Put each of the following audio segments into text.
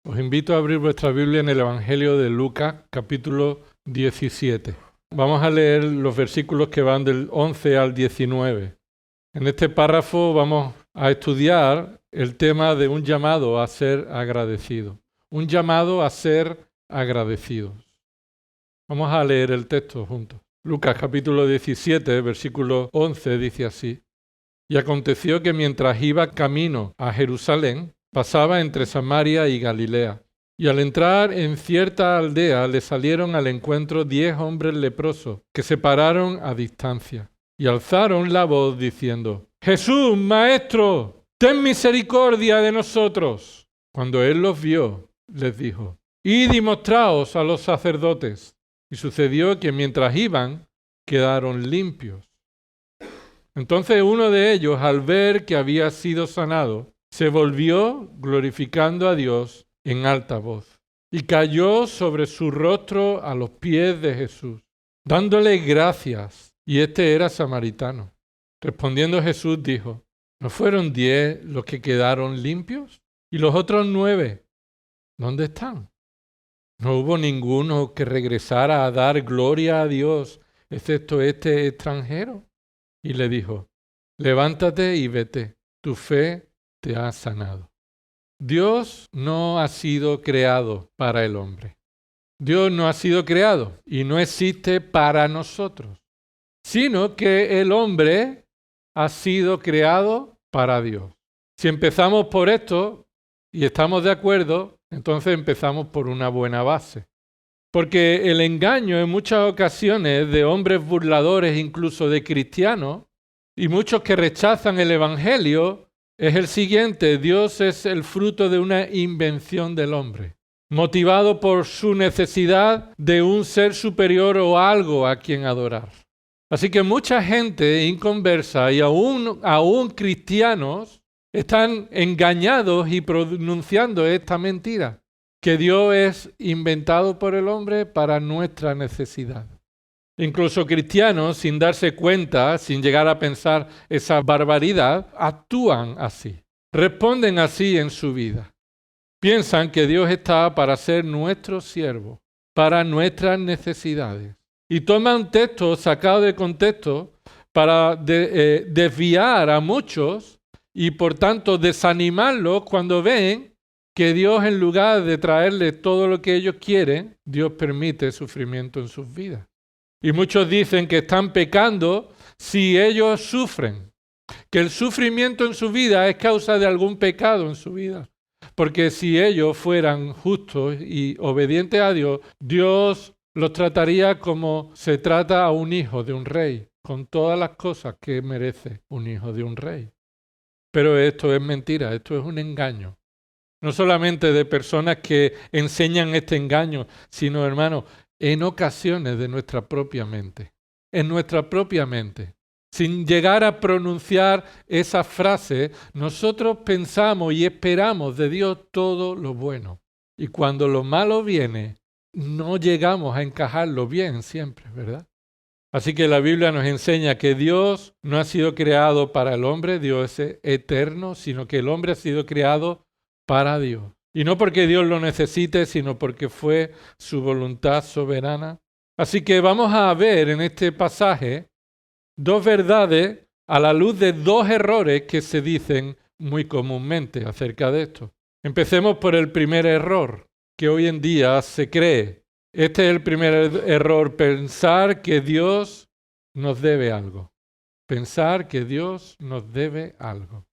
Os invito a abrir vuestra Biblia en el Evangelio de Lucas, capítulo 17. Vamos a leer los versículos que van del 11 al 19. En este párrafo vamos a estudiar el tema de un llamado a ser agradecido. Un llamado a ser agradecidos. Vamos a leer el texto juntos. Lucas capítulo 17, versículo 11 dice así: Y aconteció que mientras iba camino a Jerusalén, pasaba entre Samaria y Galilea. Y al entrar en cierta aldea le salieron al encuentro 10 hombres leprosos, que se pararon a distancia. Y alzaron la voz diciendo: Jesús, Maestro, ten misericordia de nosotros. Cuando él los vio, les dijo: Id y mostraos a los sacerdotes. Y sucedió que mientras iban, quedaron limpios. Entonces uno de ellos, al ver que había sido sanado, se volvió glorificando a Dios en alta voz y cayó sobre su rostro a los pies de Jesús, dándole gracias. Y este era samaritano. Respondiendo Jesús dijo: ¿No fueron 10 los que quedaron limpios? ¿Y los otros 9? ¿Dónde están? No hubo ninguno que regresara a dar gloria a Dios, excepto este extranjero. Y le dijo: Levántate y vete, tu fe te ha sanado. Dios no ha sido creado para el hombre. Dios no ha sido creado y no existe para nosotros, sino que el hombre ha sido creado para Dios. Si empezamos por esto y estamos de acuerdo, entonces empezamos por una buena base. Porque el engaño en muchas ocasiones de hombres burladores, incluso de cristianos, y muchos que rechazan el Evangelio, es el siguiente: Dios es el fruto de una invención del hombre, motivado por su necesidad de un ser superior o algo a quien adorar. Así que mucha gente inconversa y aún cristianos están engañados y pronunciando esta mentira, que Dios es inventado por el hombre para nuestra necesidad. Incluso cristianos, sin darse cuenta, sin llegar a pensar esa barbaridad, actúan así, responden así en su vida. Piensan que Dios está para ser nuestro siervo, para nuestras necesidades. Y toman textos sacados de contexto para desviar a muchos y por tanto desanimarlos cuando ven que Dios, en lugar de traerles todo lo que ellos quieren, Dios permite sufrimiento en sus vidas. Y muchos dicen que están pecando si ellos sufren, que el sufrimiento en su vida es causa de algún pecado en su vida. Porque si ellos fueran justos y obedientes a Dios, Dios los trataría como se trata a un hijo de un rey, con todas las cosas que merece un hijo de un rey. Pero esto es mentira, esto es un engaño. No solamente de personas que enseñan este engaño, sino, hermanos, en ocasiones de nuestra propia mente. En nuestra propia mente. Sin llegar a pronunciar esa frase, nosotros pensamos y esperamos de Dios todo lo bueno. Y cuando lo malo viene, no llegamos a encajarlo bien siempre, ¿verdad? Así que la Biblia nos enseña que Dios no ha sido creado para el hombre, Dios es eterno, sino que el hombre ha sido creado para Dios. Y no porque Dios lo necesite, sino porque fue su voluntad soberana. Así que vamos a ver en este pasaje 2 verdades a la luz de 2 errores que se dicen muy comúnmente acerca de esto. Empecemos por el primer error que hoy en día se cree. Este es el primer error: pensar que Dios nos debe algo. Pensar que Dios nos debe algo.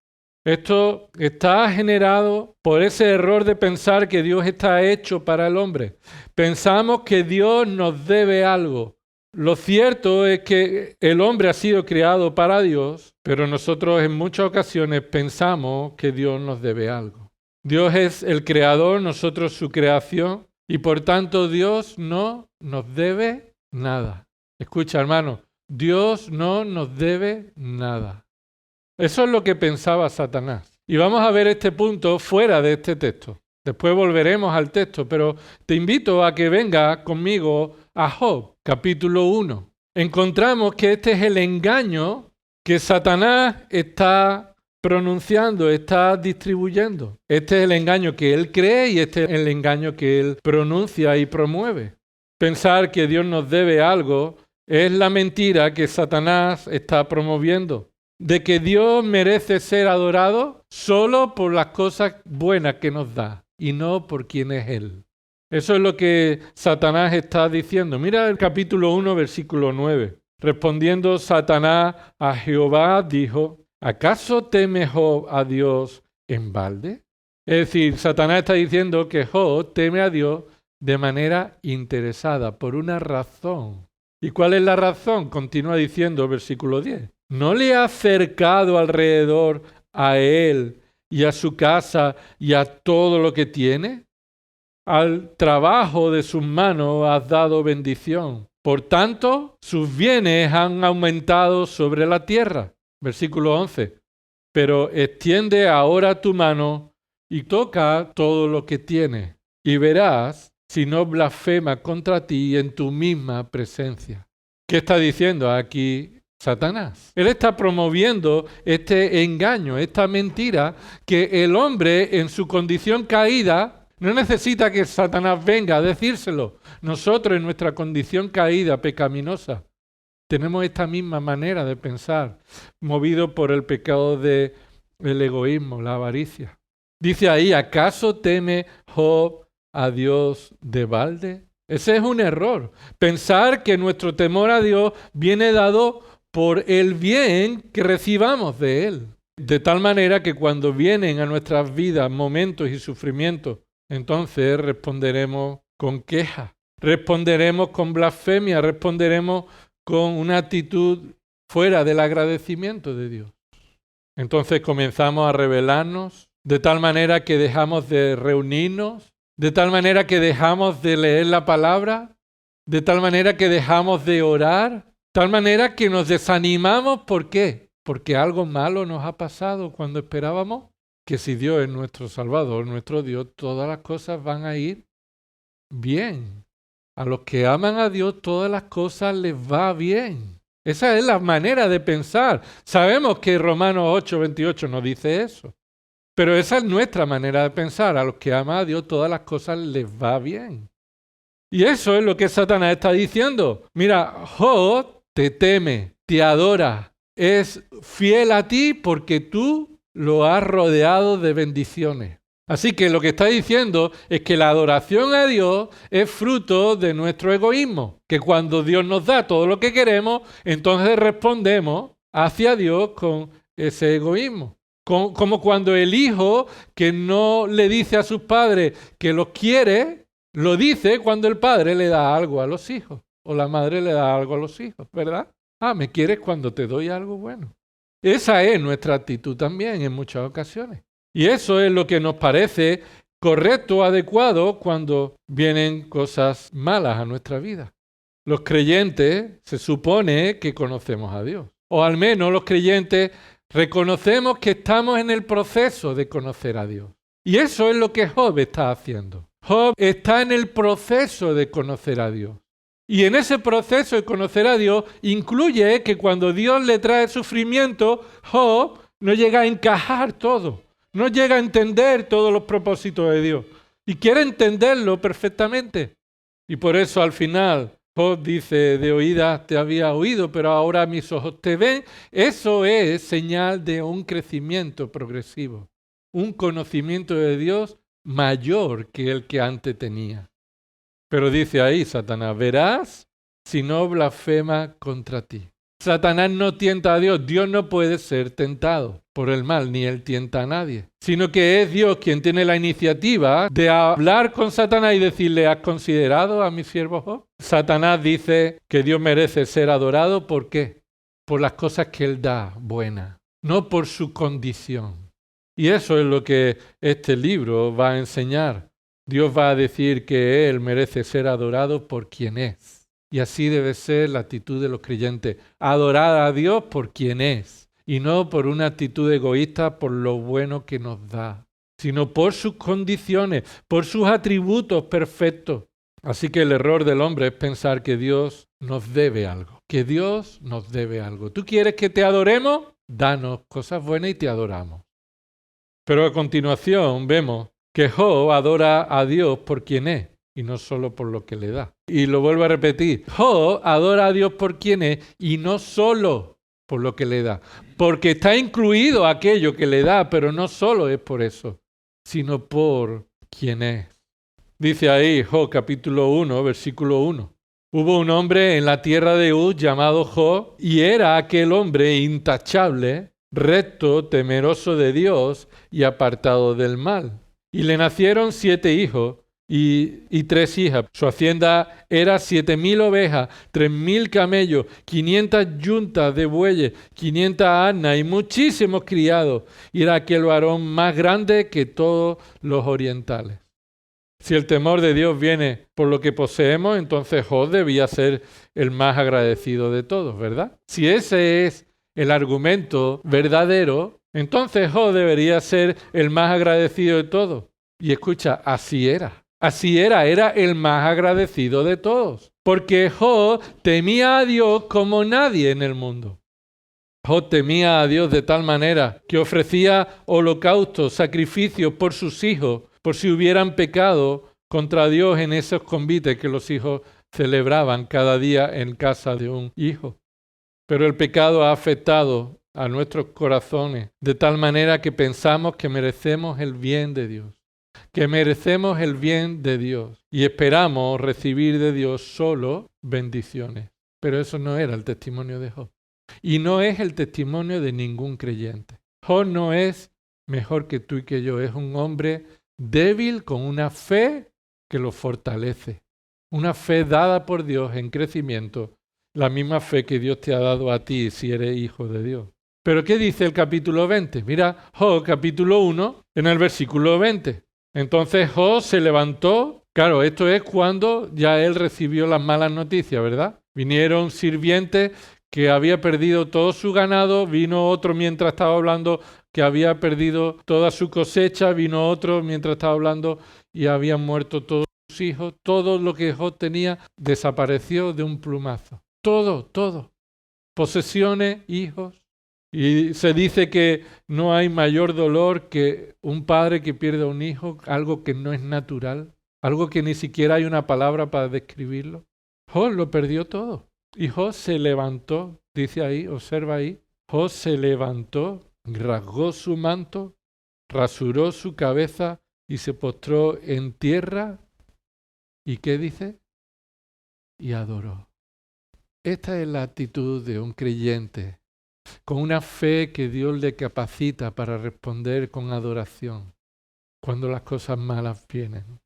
Esto está generado por ese error de pensar que Dios está hecho para el hombre. Pensamos que Dios nos debe algo. Lo cierto es que el hombre ha sido creado para Dios, pero nosotros en muchas ocasiones pensamos que Dios nos debe algo. Dios es el creador, nosotros su creación, y por tanto Dios no nos debe nada. Escucha, hermano, Dios no nos debe nada. Eso es lo que pensaba Satanás. Y vamos a ver este punto fuera de este texto. Después volveremos al texto, pero te invito a que venga conmigo a Job, capítulo 1. Encontramos que este es el engaño que Satanás está pronunciando, está distribuyendo. Este es el engaño que él cree y este es el engaño que él pronuncia y promueve. Pensar que Dios nos debe algo es la mentira que Satanás está promoviendo, de que Dios merece ser adorado solo por las cosas buenas que nos da y no por quién es Él. Eso es lo que Satanás está diciendo. Mira el capítulo 1, versículo 9. Respondiendo Satanás a Jehová, dijo: ¿acaso teme Job a Dios en balde? Es decir, Satanás está diciendo que Job teme a Dios de manera interesada, por una razón. ¿Y cuál es la razón? Continúa diciendo versículo 10. ¿No le ha cercado alrededor a él y a su casa y a todo lo que tiene? Al trabajo de sus manos has dado bendición. Por tanto, sus bienes han aumentado sobre la tierra. Versículo 11. Pero extiende ahora tu mano y toca todo lo que tiene, y verás si no blasfema contra ti en tu misma presencia. ¿Qué está diciendo aquí Satanás? Él está promoviendo este engaño, esta mentira, que el hombre en su condición caída no necesita que Satanás venga a decírselo. Nosotros en nuestra condición caída, pecaminosa, tenemos esta misma manera de pensar, movido por el pecado del egoísmo, la avaricia. Dice ahí, ¿acaso teme Job a Dios de balde? Ese es un error. Pensar que nuestro temor a Dios viene dado por el bien que recibamos de Él. De tal manera que cuando vienen a nuestras vidas momentos y sufrimientos, entonces responderemos con queja, responderemos con blasfemia, responderemos con una actitud fuera del agradecimiento de Dios. Entonces comenzamos a rebelarnos, de tal manera que dejamos de reunirnos, de tal manera que dejamos de leer la palabra, de tal manera que dejamos de orar, de tal manera que nos desanimamos. ¿Por qué? Porque algo malo nos ha pasado cuando esperábamos que si Dios es nuestro Salvador, nuestro Dios, todas las cosas van a ir bien. A los que aman a Dios, todas las cosas les va bien. Esa es la manera de pensar. Sabemos que Romanos 8:28 nos dice eso. Pero esa es nuestra manera de pensar. A los que aman a Dios, todas las cosas les va bien. Y eso es lo que Satanás está diciendo. Mira, Job te teme, te adora, es fiel a ti porque tú lo has rodeado de bendiciones. Así que lo que está diciendo es que la adoración a Dios es fruto de nuestro egoísmo. Que cuando Dios nos da todo lo que queremos, entonces respondemos hacia Dios con ese egoísmo. Como cuando el hijo que no le dice a sus padres que los quiere, lo dice cuando el padre le da algo a los hijos o la madre le da algo a los hijos, ¿verdad? Me quieres cuando te doy algo bueno. Esa es nuestra actitud también en muchas ocasiones. Y eso es lo que nos parece correcto, adecuado cuando vienen cosas malas a nuestra vida. Los creyentes se supone que conocemos a Dios, o al menos los creyentes reconocemos que estamos en el proceso de conocer a Dios. Y eso es lo que Job está haciendo. Job está en el proceso de conocer a Dios. Y en ese proceso de conocer a Dios incluye que cuando Dios le trae sufrimiento, Job no llega a encajar todo. No llega a entender todos los propósitos de Dios. Y quiere entenderlo perfectamente. Y por eso al final Job dice, de oídas te había oído, pero ahora mis ojos te ven. Eso es señal de un crecimiento progresivo. Un conocimiento de Dios mayor que el que antes tenía. Pero dice ahí Satanás, verás si no blasfema contra ti. Satanás no tienta a Dios. Dios no puede ser tentado por el mal, ni él tienta a nadie. Sino que es Dios quien tiene la iniciativa de hablar con Satanás y decirle, ¿has considerado a mi siervo Job? Satanás dice que Dios merece ser adorado. ¿Por qué? Por las cosas que él da buenas, no por su condición. Y eso es lo que este libro va a enseñar. Dios va a decir que Él merece ser adorado por quien es. Y así debe ser la actitud de los creyentes. Adorar a Dios por quien es. Y no por una actitud egoísta por lo bueno que nos da. Sino por sus condiciones, por sus atributos perfectos. Así que el error del hombre es pensar que Dios nos debe algo. Que Dios nos debe algo. ¿Tú quieres que te adoremos? danos cosas buenas y te adoramos. Pero a continuación vemos que Job adora a Dios por quien es y no solo por lo que le da. Y lo vuelvo a repetir, Job adora a Dios por quien es y no solo por lo que le da. Porque está incluido aquello que le da, pero no solo es por eso, sino por quien es. Dice ahí Job capítulo 1, versículo 1. Hubo un hombre en la tierra de Uz llamado Job, y era aquel hombre intachable, recto, temeroso de Dios y apartado del mal. Y le nacieron 7 hijos y 3 hijas. Su hacienda era 7,000 ovejas, 3,000 camellos, 500 yuntas de bueyes, 500 asnas y muchísimos criados. Y era aquel varón más grande que todos los orientales. Si el temor de Dios viene por lo que poseemos, entonces Job debía ser el más agradecido de todos, ¿verdad? Si ese es el argumento verdadero, entonces Job debería ser el más agradecido de todos. Y escucha, así era. Así era el más agradecido de todos. Porque Job temía a Dios como nadie en el mundo. Job temía a Dios de tal manera que ofrecía holocaustos, sacrificios por sus hijos, por si hubieran pecado contra Dios en esos convites que los hijos celebraban cada día en casa de un hijo. Pero el pecado ha afectado a nuestros corazones de tal manera que pensamos que merecemos el bien de Dios, y esperamos recibir de Dios solo bendiciones. Pero eso no era el testimonio de Job. Y no es el testimonio de ningún creyente. Job no es mejor que tú y que yo, es un hombre débil con una fe que lo fortalece. Una fe dada por Dios en crecimiento, la misma fe que Dios te ha dado a ti si eres hijo de Dios. Pero ¿qué dice el capítulo 20? Mira, Job capítulo 1 en el versículo 20. Entonces Job se levantó. Claro, esto es cuando ya él recibió las malas noticias, ¿verdad? Vinieron sirvientes que había perdido todo su ganado, vino otro mientras estaba hablando que había perdido toda su cosecha, vino otro mientras estaba hablando y habían muerto todos sus hijos. Todo lo que Job tenía desapareció de un plumazo. Todo. Posesiones, hijos. Y se dice que no hay mayor dolor que un padre que pierde a un hijo, algo que no es natural, algo que ni siquiera hay una palabra para describirlo. Job lo perdió todo. Y Job se levantó, dice ahí, observa ahí, Job se levantó, rasgó su manto, rasuró su cabeza y se postró en tierra. ¿Y qué dice? Y adoró. Esta es la actitud de un creyente, con una fe que Dios le capacita para responder con adoración cuando las cosas malas vienen.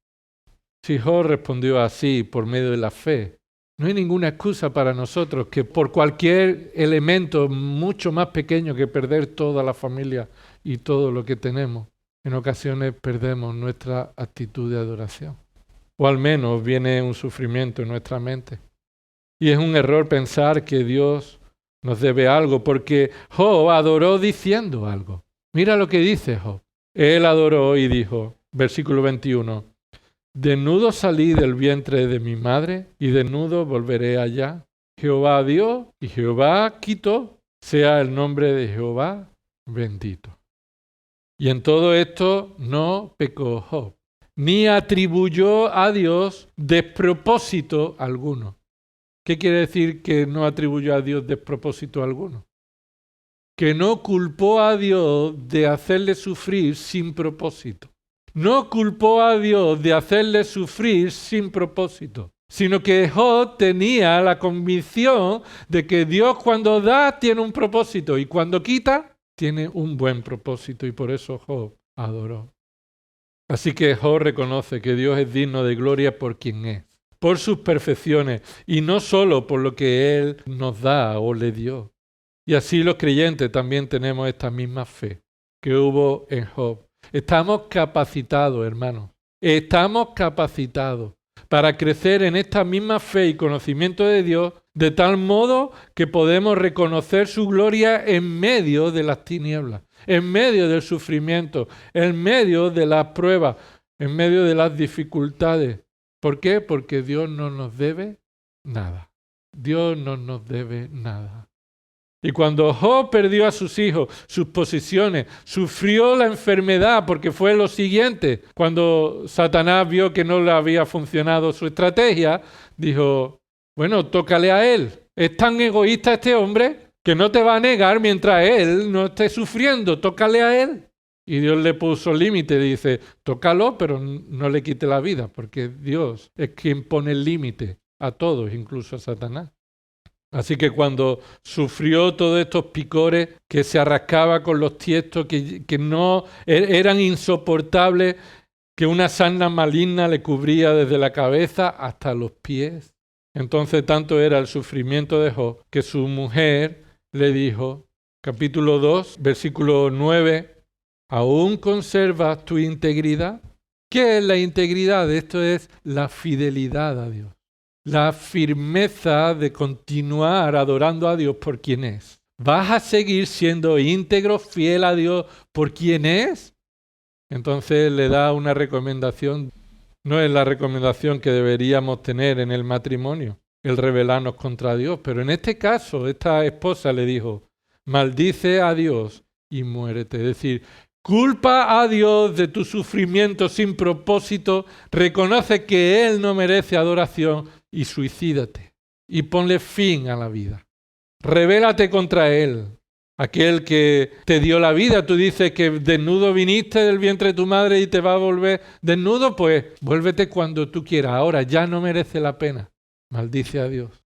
Si Job respondió así por medio de la fe, no hay ninguna excusa para nosotros que por cualquier elemento mucho más pequeño que perder toda la familia y todo lo que tenemos, en ocasiones perdemos nuestra actitud de adoración. O al menos viene un sufrimiento en nuestra mente. Y es un error pensar que Dios nos debe algo, porque Job adoró diciendo algo. Mira lo que dice Job. Él adoró y dijo, versículo 21, desnudo salí del vientre de mi madre y desnudo volveré allá. Jehová dio y Jehová quitó, sea el nombre de Jehová bendito. Y en todo esto no pecó Job, ni atribuyó a Dios despropósito alguno. ¿Qué quiere decir que no atribuyó a Dios despropósito alguno? Que no culpó a Dios de hacerle sufrir sin propósito. No culpó a Dios de hacerle sufrir sin propósito, sino que Job tenía la convicción de que Dios cuando da tiene un propósito y cuando quita tiene un buen propósito, y por eso Job adoró. Así que Job reconoce que Dios es digno de gloria por quien es, por sus perfecciones y no solo por lo que Él nos da o le dio. Y así los creyentes también tenemos esta misma fe que hubo en Job. Estamos capacitados, hermanos. Estamos capacitados para crecer en esta misma fe y conocimiento de Dios de tal modo que podemos reconocer su gloria en medio de las tinieblas, en medio del sufrimiento, en medio de las pruebas, en medio de las dificultades. ¿Por qué? Porque Dios no nos debe nada. Dios no nos debe nada. Y cuando Job perdió a sus hijos, sus posesiones, sufrió la enfermedad, porque fue lo siguiente. Cuando Satanás vio que no le había funcionado su estrategia, dijo, bueno, tócale a él. Es tan egoísta este hombre que no te va a negar mientras él no esté sufriendo. Tócale a él. Y Dios le puso límite, dice, tócalo, pero no le quite la vida, porque Dios es quien pone el límite a todos, incluso a Satanás. Así que cuando sufrió todos estos picores, que se arrascaba con los tiestos, que no eran insoportables, que una sarna maligna le cubría desde la cabeza hasta los pies. Entonces tanto era el sufrimiento de Job que su mujer le dijo, capítulo 2, versículo 9, ¿aún conservas tu integridad? ¿Qué es la integridad? Esto es la fidelidad a Dios. La firmeza de continuar adorando a Dios por quien es. ¿Vas a seguir siendo íntegro, fiel a Dios por quien es? Entonces le da una recomendación. No es la recomendación que deberíamos tener en el matrimonio, el rebelarnos contra Dios. Pero en este caso, esta esposa le dijo, maldice a Dios y muérete. Es decir, culpa a Dios de tu sufrimiento sin propósito, reconoce que Él no merece adoración y suicídate y ponle fin a la vida. Rebélate contra Él, aquel que te dio la vida. Tú dices que desnudo viniste del vientre de tu madre y te va a volver desnudo, pues vuélvete cuando tú quieras. Ahora ya no merece la pena. Maldice a Dios.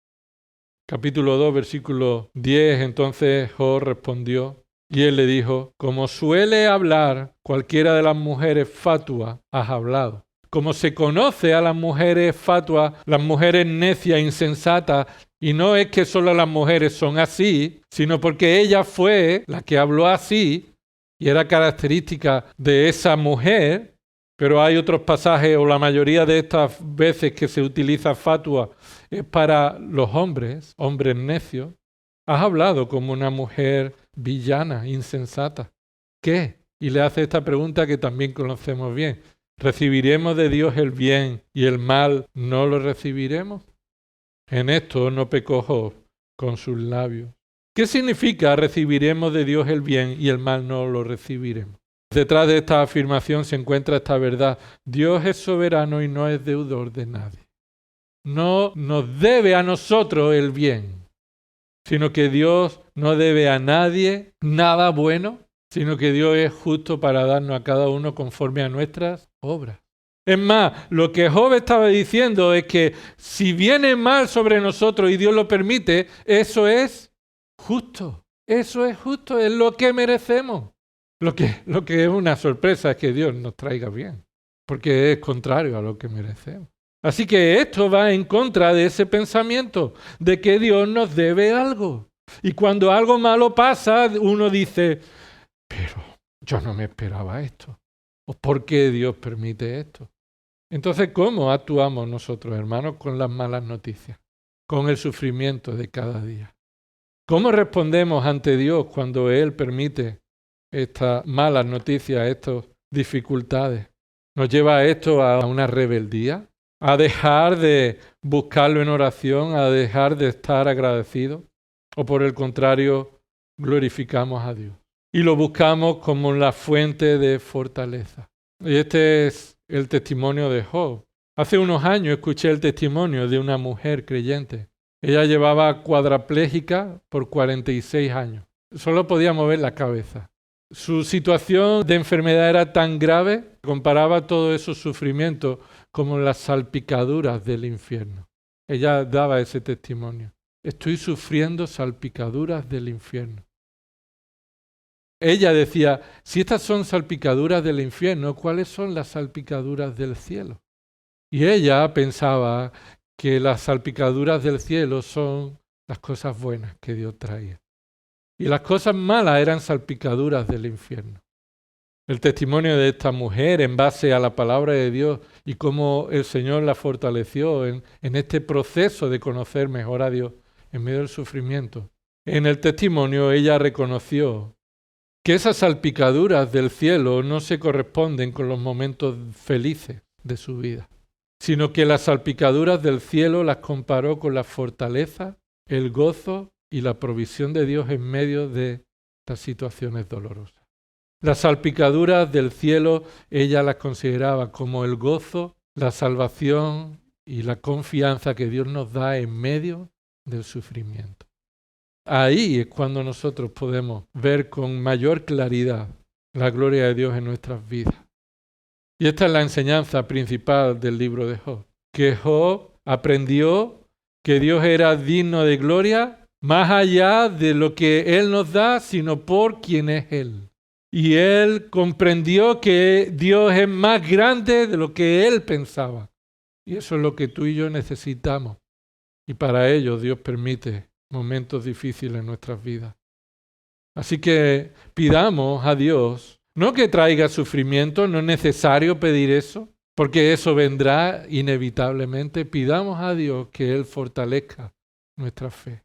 Capítulo 2, versículo 10, entonces Job respondió y él le dijo, como suele hablar cualquiera de las mujeres fatuas, has hablado. Como se conoce a las mujeres fatuas, las mujeres necias, insensatas, y no es que solo las mujeres son así, sino porque ella fue la que habló así, y era característica de esa mujer, pero hay otros pasajes, o la mayoría de estas veces que se utiliza fatua, es para los hombres necios. Has hablado como una mujer villana, insensata. ¿Qué? Y le hace esta pregunta que también conocemos bien. ¿Recibiremos de Dios el bien y el mal no lo recibiremos? En esto no pecó Job con sus labios. ¿Qué significa recibiremos de Dios el bien y el mal no lo recibiremos? Detrás de esta afirmación se encuentra esta verdad. Dios es soberano y no es deudor de nadie. No nos debe a nosotros el bien, sino que Dios no debe a nadie nada bueno, sino que Dios es justo para darnos a cada uno conforme a nuestras obras. Es más, lo que Job estaba diciendo es que si viene mal sobre nosotros y Dios lo permite, eso es justo. Eso es justo, es lo que merecemos. Lo que es una sorpresa es que Dios nos traiga bien, porque es contrario a lo que merecemos. Así que esto va en contra de ese pensamiento de que Dios nos debe algo. Y cuando algo malo pasa, uno dice, pero yo no me esperaba esto. ¿O por qué Dios permite esto? Entonces, ¿cómo actuamos nosotros, hermanos, con las malas noticias? Con el sufrimiento de cada día. ¿Cómo respondemos ante Dios cuando Él permite estas malas noticias, estas dificultades? ¿Nos lleva esto a una rebeldía? ¿A dejar de buscarlo en oración? ¿A dejar de estar agradecidos? ¿O por el contrario, glorificamos a Dios y lo buscamos como la fuente de fortaleza? Y este es el testimonio de Job. Hace unos años escuché el testimonio de una mujer creyente. Ella llevaba cuadraplégica por 46 años. Solo podía mover la cabeza. Su situación de enfermedad era tan grave, comparaba todos esos sufrimientos como las salpicaduras del infierno. Ella daba ese testimonio. Estoy sufriendo salpicaduras del infierno. Ella decía, si estas son salpicaduras del infierno, ¿cuáles son las salpicaduras del cielo? Y ella pensaba que las salpicaduras del cielo son las cosas buenas que Dios traía. Y las cosas malas eran salpicaduras del infierno. El testimonio de esta mujer en base a la palabra de Dios y cómo el Señor la fortaleció en este proceso de conocer mejor a Dios en medio del sufrimiento. En el testimonio ella reconoció que esas salpicaduras del cielo no se corresponden con los momentos felices de su vida, sino que las salpicaduras del cielo las comparó con la fortaleza, el gozo y la provisión de Dios en medio de las situaciones dolorosas. Las salpicaduras del cielo ella las consideraba como el gozo, la salvación y la confianza que Dios nos da en medio del sufrimiento. Ahí es cuando nosotros podemos ver con mayor claridad la gloria de Dios en nuestras vidas. Y esta es la enseñanza principal del libro de Job, que Job aprendió que Dios era digno de gloria más allá de lo que Él nos da, sino por quien es Él. Y él comprendió que Dios es más grande de lo que él pensaba. Y eso es lo que tú y yo necesitamos. Y para ello Dios permite momentos difíciles en nuestras vidas. Así que pidamos a Dios, no que traiga sufrimiento, no es necesario pedir eso, porque eso vendrá inevitablemente. Pidamos a Dios que Él fortalezca nuestra fe.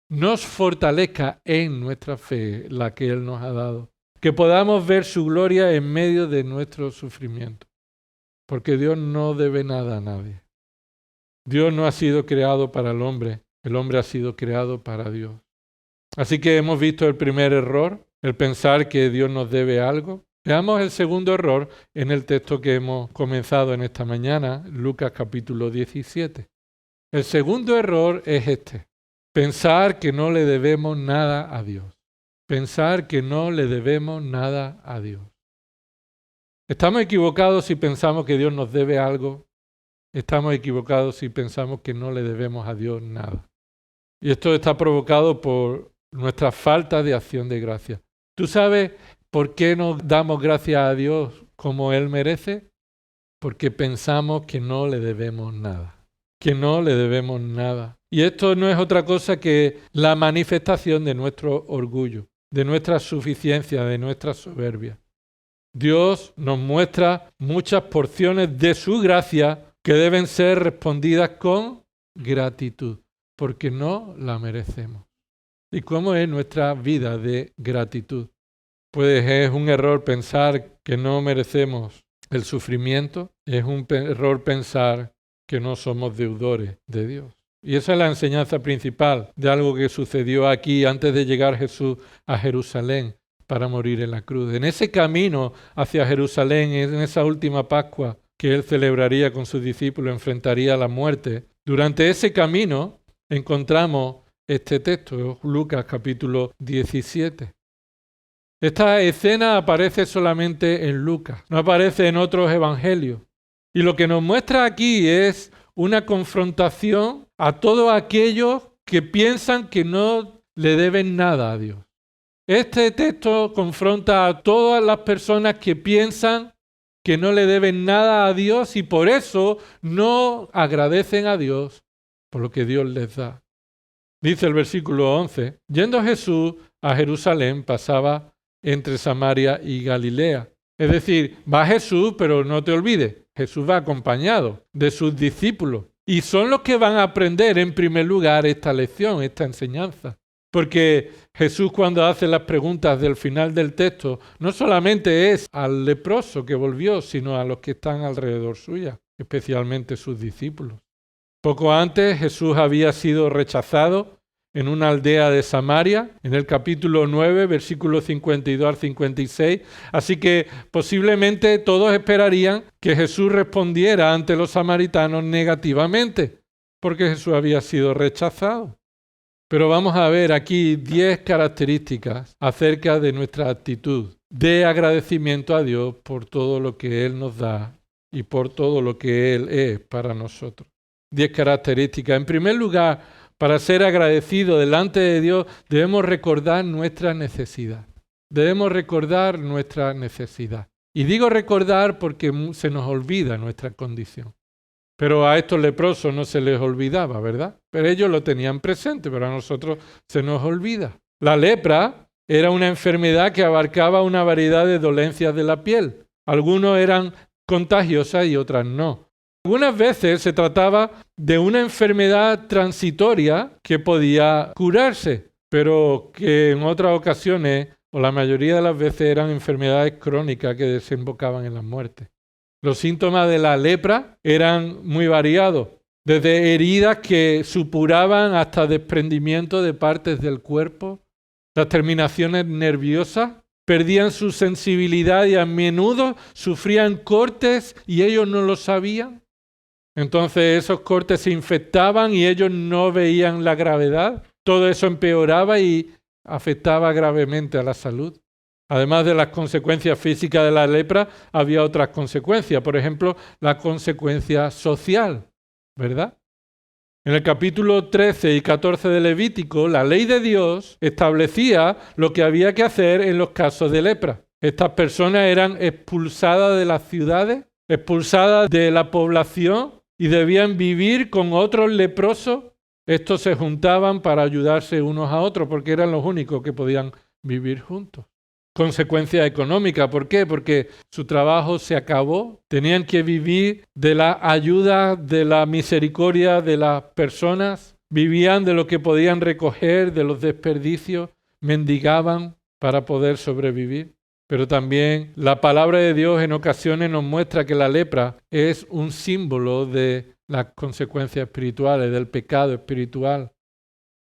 Nos fortalezca en nuestra fe, la que Él nos ha dado. Que podamos ver su gloria en medio de nuestro sufrimiento. Porque Dios no debe nada a nadie. Dios no ha sido creado para el hombre ha sido creado para Dios. Así que hemos visto el primer error, el pensar que Dios nos debe algo. Veamos el segundo error en el texto que hemos comenzado en esta mañana, Lucas capítulo 17. El segundo error es este, pensar que no le debemos nada a Dios. Pensar que no le debemos nada a Dios. Estamos equivocados si pensamos que Dios nos debe algo. Estamos equivocados si pensamos que no le debemos a Dios nada. Y esto está provocado por nuestra falta de acción de gracia. ¿Tú sabes por qué nos damos gracias a Dios como Él merece? Porque pensamos que no le debemos nada. Que no le debemos nada. Y esto no es otra cosa que la manifestación de nuestro orgullo, de nuestra suficiencia, de nuestra soberbia. Dios nos muestra muchas porciones de su gracia que deben ser respondidas con gratitud, porque no la merecemos. ¿Y cómo es nuestra vida de gratitud? Pues es un error pensar que no merecemos el sufrimiento, es un error pensar que no somos deudores de Dios. Y esa es la enseñanza principal de algo que sucedió aquí antes de llegar Jesús a Jerusalén para morir en la cruz. En ese camino hacia Jerusalén, en esa última Pascua que Él celebraría con sus discípulos, enfrentaría la muerte. Durante ese camino encontramos este texto, Lucas capítulo 17. Esta escena aparece solamente en Lucas, no aparece en otros evangelios. Y lo que nos muestra aquí es una confrontación a todos aquellos que piensan que no le deben nada a Dios. Este texto confronta a todas las personas que piensan que no le deben nada a Dios y por eso no agradecen a Dios por lo que Dios les da. Dice el versículo 11, yendo Jesús a Jerusalén pasaba entre Samaria y Galilea. Es decir, va Jesús, pero no te olvides, Jesús va acompañado de sus discípulos. Y son los que van a aprender en primer lugar esta lección, esta enseñanza. Porque Jesús cuando hace las preguntas del final del texto, no solamente es al leproso que volvió, sino a los que están alrededor suya, especialmente sus discípulos. Poco antes Jesús había sido rechazado en una aldea de Samaria, en el capítulo 9, versículos 52 al 56. Así que posiblemente todos esperarían que Jesús respondiera ante los samaritanos negativamente, porque Jesús había sido rechazado. Pero vamos a ver aquí 10 características acerca de nuestra actitud de agradecimiento a Dios por todo lo que Él nos da y por todo lo que Él es para nosotros. 10 características. En primer lugar, para ser agradecidos delante de Dios, debemos recordar nuestra necesidad. Debemos recordar nuestra necesidad. Y digo recordar porque se nos olvida nuestra condición. Pero a estos leprosos no se les olvidaba, ¿verdad? Pero ellos lo tenían presente, pero a nosotros se nos olvida. La lepra era una enfermedad que abarcaba una variedad de dolencias de la piel. Algunos eran contagiosas y otras no. Algunas veces se trataba de una enfermedad transitoria que podía curarse, pero que en otras ocasiones, o la mayoría de las veces, eran enfermedades crónicas que desembocaban en la muerte. Los síntomas de la lepra eran muy variados. desde heridas que supuraban hasta desprendimiento de partes del cuerpo, las terminaciones nerviosas, perdían su sensibilidad y a menudo sufrían cortes y ellos no lo sabían. Entonces esos cortes se infectaban y ellos no veían la gravedad. Todo eso empeoraba y afectaba gravemente a la salud. Además de las consecuencias físicas de la lepra, había otras consecuencias. Por ejemplo, la consecuencia social, ¿verdad? En el capítulo 13 y 14 de Levítico, la ley de Dios establecía lo que había que hacer en los casos de lepra. Estas personas eran expulsadas de las ciudades, expulsadas de la población y debían vivir con otros leprosos. Estos se juntaban para ayudarse unos a otros porque eran los únicos que podían vivir juntos. Consecuencia económica, ¿por qué? Porque su trabajo se acabó, tenían que vivir de la ayuda, de la misericordia de las personas, vivían de lo que podían recoger, de los desperdicios, mendigaban para poder sobrevivir. Pero también la palabra de Dios en ocasiones nos muestra que la lepra es un símbolo de las consecuencias espirituales, del pecado espiritual.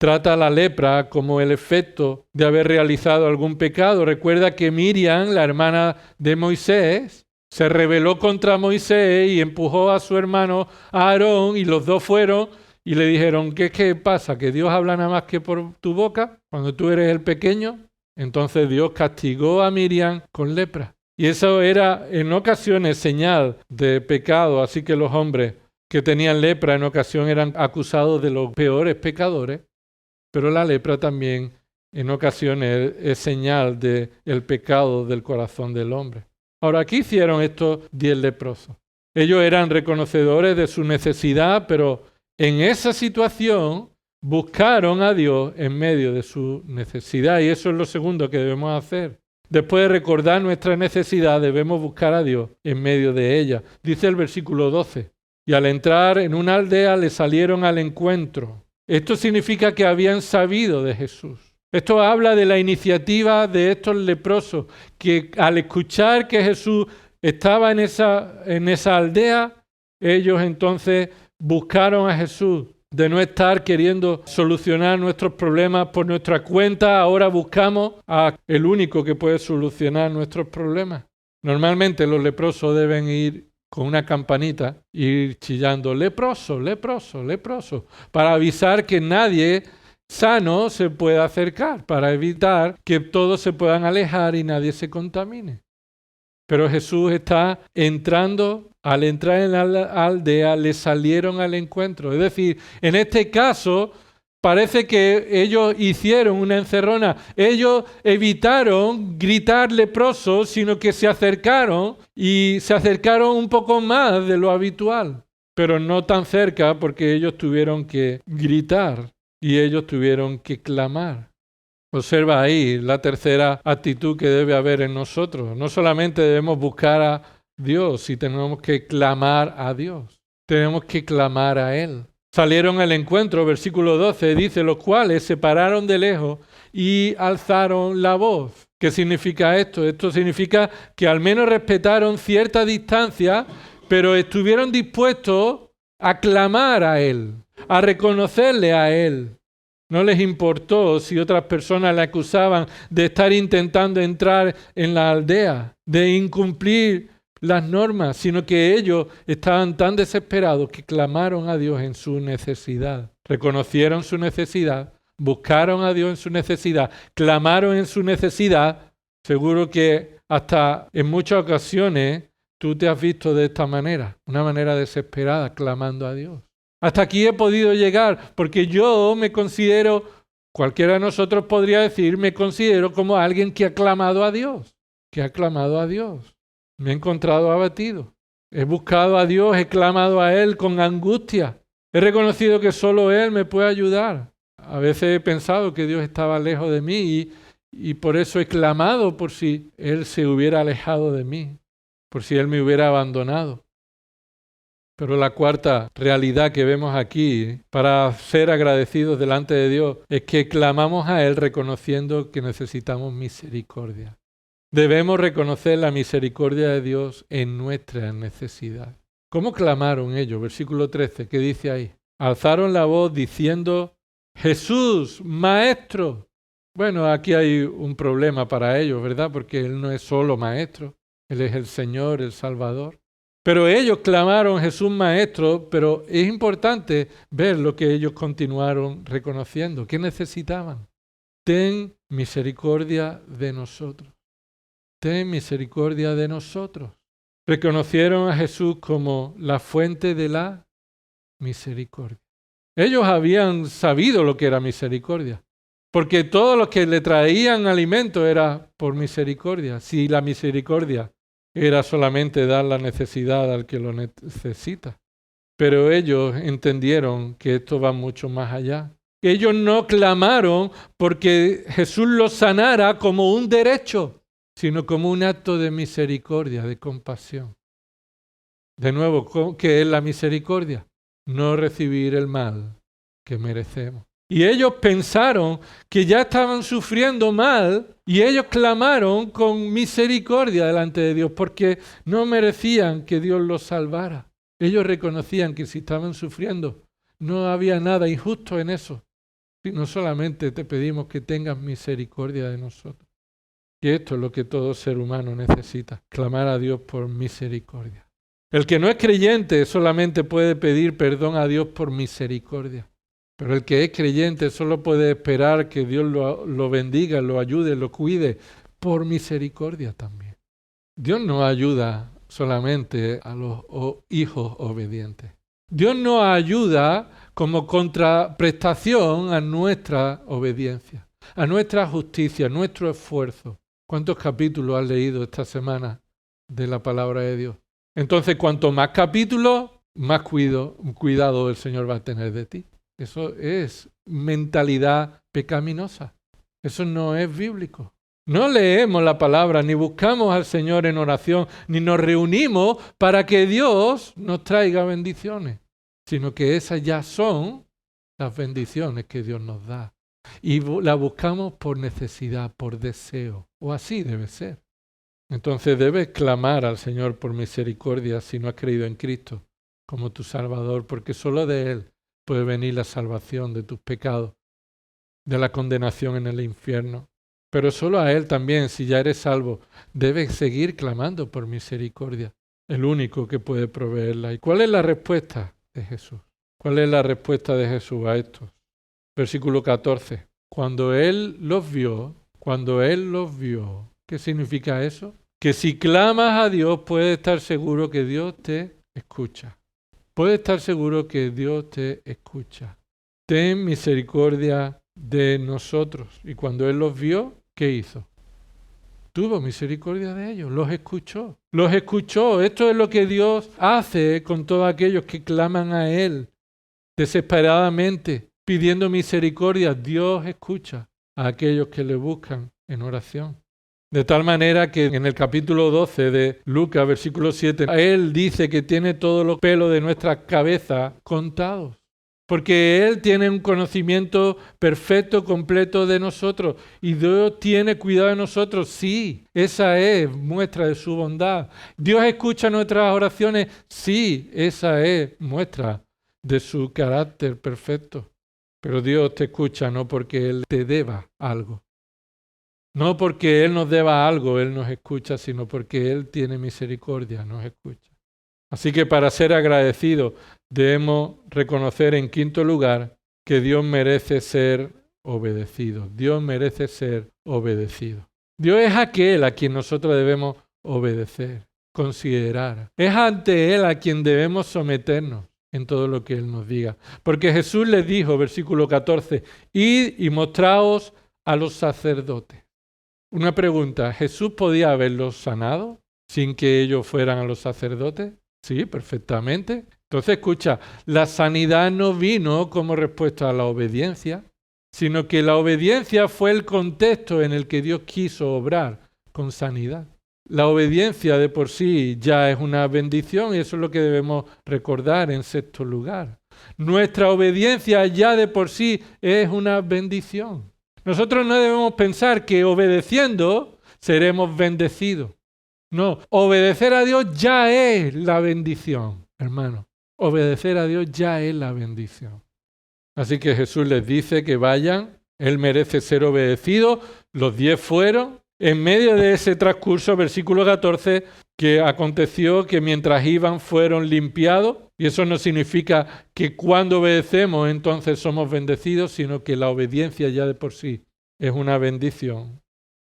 Trata a la lepra como el efecto de haber realizado algún pecado. Recuerda que Miriam, la hermana de Moisés, se rebeló contra Moisés y empujó a su hermano Aarón y los dos fueron y le dijeron, ¿qué pasa? ¿Que Dios habla nada más que por tu boca cuando tú eres el pequeño? Entonces Dios castigó a Miriam con lepra. Y eso era en ocasiones señal de pecado, así que los hombres que tenían lepra en ocasión eran acusados de los peores pecadores. Pero la lepra también en ocasiones es señal del pecado del corazón del hombre. Ahora, ¿qué hicieron estos 10 leprosos? Ellos eran reconocedores de su necesidad, pero en esa situación buscaron a Dios en medio de su necesidad. Y eso es lo segundo que debemos hacer. Después de recordar nuestra necesidad, debemos buscar a Dios en medio de ella. Dice el versículo 12. Y al entrar en una aldea le salieron al encuentro. Esto significa que habían sabido de Jesús. Esto habla de la iniciativa de estos leprosos, que al escuchar que Jesús estaba en esa aldea, ellos entonces buscaron a Jesús. De no estar queriendo solucionar nuestros problemas por nuestra cuenta, ahora buscamos a el único que puede solucionar nuestros problemas. Normalmente los leprosos deben ir con una campanita, ir chillando, leproso, leproso, leproso, para avisar que nadie sano se pueda acercar, para evitar que todos se puedan alejar y nadie se contamine. Pero Jesús está entrando, al entrar en la aldea, le salieron al encuentro. Es decir, en este caso, parece que ellos hicieron una encerrona. Ellos evitaron gritar leprosos, sino que se acercaron y se acercaron un poco más de lo habitual. Pero no tan cerca porque ellos tuvieron que gritar y ellos tuvieron que clamar. Observa ahí la tercera actitud que debe haber en nosotros. No solamente debemos buscar a Dios y tenemos que clamar a Dios. Tenemos que clamar a Él. Salieron al encuentro, versículo 12, dice, los cuales se pararon de lejos y alzaron la voz. ¿Qué significa esto? Esto significa que al menos respetaron cierta distancia, pero estuvieron dispuestos a clamar a Él, a reconocerle a Él. No les importó si otras personas le acusaban de estar intentando entrar en la aldea, de incumplir las normas, sino que ellos estaban tan desesperados que clamaron a Dios en su necesidad. Reconocieron su necesidad, buscaron a Dios en su necesidad, clamaron en su necesidad. Seguro que hasta en muchas ocasiones tú te has visto de esta manera, una manera desesperada, clamando a Dios. Hasta aquí he podido llegar porque yo me considero, cualquiera de nosotros podría decir, me considero como alguien que ha clamado a Dios, que ha clamado a Dios. Me he encontrado abatido. He buscado a Dios, he clamado a Él con angustia. He reconocido que solo Él me puede ayudar. A veces he pensado que Dios estaba lejos de mí y por eso he clamado por si Él se hubiera alejado de mí, por si Él me hubiera abandonado. Pero la cuarta realidad que vemos aquí para ser agradecidos delante de Dios es que clamamos a Él reconociendo que necesitamos misericordia. Debemos reconocer la misericordia de Dios en nuestra necesidad. ¿Cómo clamaron ellos? Versículo 13, ¿qué dice ahí? Alzaron la voz diciendo, Jesús, Maestro. Bueno, aquí hay un problema para ellos, ¿verdad? Porque Él no es solo Maestro, Él es el Señor, el Salvador. Pero ellos clamaron Jesús Maestro, pero es importante ver lo que ellos continuaron reconociendo. ¿Qué necesitaban? Ten misericordia de nosotros. Ten misericordia de nosotros. Reconocieron a Jesús como la fuente de la misericordia. Ellos habían sabido lo que era misericordia, porque todo lo que le traían alimento era por misericordia. Si la misericordia era solamente dar la necesidad al que lo necesita. Pero ellos entendieron que esto va mucho más allá. Ellos no clamaron porque Jesús los sanara como un derecho, sino como un acto de misericordia, de compasión. De nuevo, ¿qué es la misericordia? No recibir el mal que merecemos. Y ellos pensaron que ya estaban sufriendo mal y ellos clamaron con misericordia delante de Dios porque no merecían que Dios los salvara. Ellos reconocían que si estaban sufriendo no había nada injusto en eso, sino solamente te pedimos que tengas misericordia de nosotros. Y esto es lo que todo ser humano necesita, clamar a Dios por misericordia. El que no es creyente solamente puede pedir perdón a Dios por misericordia. Pero el que es creyente solo puede esperar que Dios lo bendiga, lo ayude, lo cuide por misericordia también. Dios no ayuda solamente a los hijos obedientes. Dios nos ayuda como contraprestación a nuestra obediencia, a nuestra justicia, a nuestro esfuerzo. ¿Cuántos capítulos has leído esta semana de la palabra de Dios? Entonces, cuanto más capítulos, más cuidado el Señor va a tener de ti. Eso es mentalidad pecaminosa. Eso no es bíblico. No leemos la palabra, ni buscamos al Señor en oración, ni nos reunimos para que Dios nos traiga bendiciones, sino que esas ya son las bendiciones que Dios nos da. Y las buscamos por necesidad, por deseo, o así debe ser. Entonces debes clamar al Señor por misericordia si no has creído en Cristo como tu Salvador, porque solo de Él puede venir la salvación de tus pecados, de la condenación en el infierno. Pero solo a Él también, si ya eres salvo, debes seguir clamando por misericordia, el único que puede proveerla. ¿Y cuál es la respuesta de Jesús? ¿Cuál es la respuesta de Jesús a esto? Versículo 14. Cuando Él los vio, ¿qué significa eso? Que si clamas a Dios, puedes estar seguro que Dios te escucha. Puedes estar seguro que Dios te escucha. Ten misericordia de nosotros. Y cuando Él los vio, ¿qué hizo? Tuvo misericordia de ellos, los escuchó. Los escuchó. Esto es lo que Dios hace con todos aquellos que claman a Él desesperadamente, pidiendo misericordia. Dios escucha a aquellos que le buscan en oración. De tal manera que en el capítulo 12 de Lucas, versículo 7, Él dice que tiene todos los pelos de nuestra cabeza contados. Porque Él tiene un conocimiento perfecto, completo de nosotros. Y Dios tiene cuidado de nosotros. Sí, esa es muestra de su bondad. Dios escucha nuestras oraciones. Sí, esa es muestra de su carácter perfecto. Pero Dios te escucha no porque Él te deba algo. No porque Él nos deba algo, Él nos escucha, sino porque Él tiene misericordia, nos escucha. Así que para ser agradecidos debemos reconocer en quinto lugar que Dios merece ser obedecido. Dios merece ser obedecido. Dios es aquel a quien nosotros debemos obedecer, considerar. Es ante Él a quien debemos someternos en todo lo que Él nos diga. Porque Jesús les dijo, versículo 14, id y mostraos a los sacerdotes. Una pregunta, ¿Jesús podía haberlos sanado sin que ellos fueran a los sacerdotes? Sí, perfectamente. Entonces, escucha, la sanidad no vino como respuesta a la obediencia, sino que la obediencia fue el contexto en el que Dios quiso obrar con sanidad. La obediencia de por sí ya es una bendición y eso es lo que debemos recordar en sexto lugar. Nuestra obediencia ya de por sí es una bendición. Nosotros no debemos pensar que obedeciendo seremos bendecidos. No, obedecer a Dios ya es la bendición. hermano. Obedecer a Dios ya es la bendición. Así que Jesús les dice que vayan, Él merece ser obedecido, los 10 fueron. En medio de ese transcurso, versículo 14, que aconteció que mientras iban fueron limpiados, y eso no significa que cuando obedecemos entonces somos bendecidos, sino que la obediencia ya de por sí es una bendición.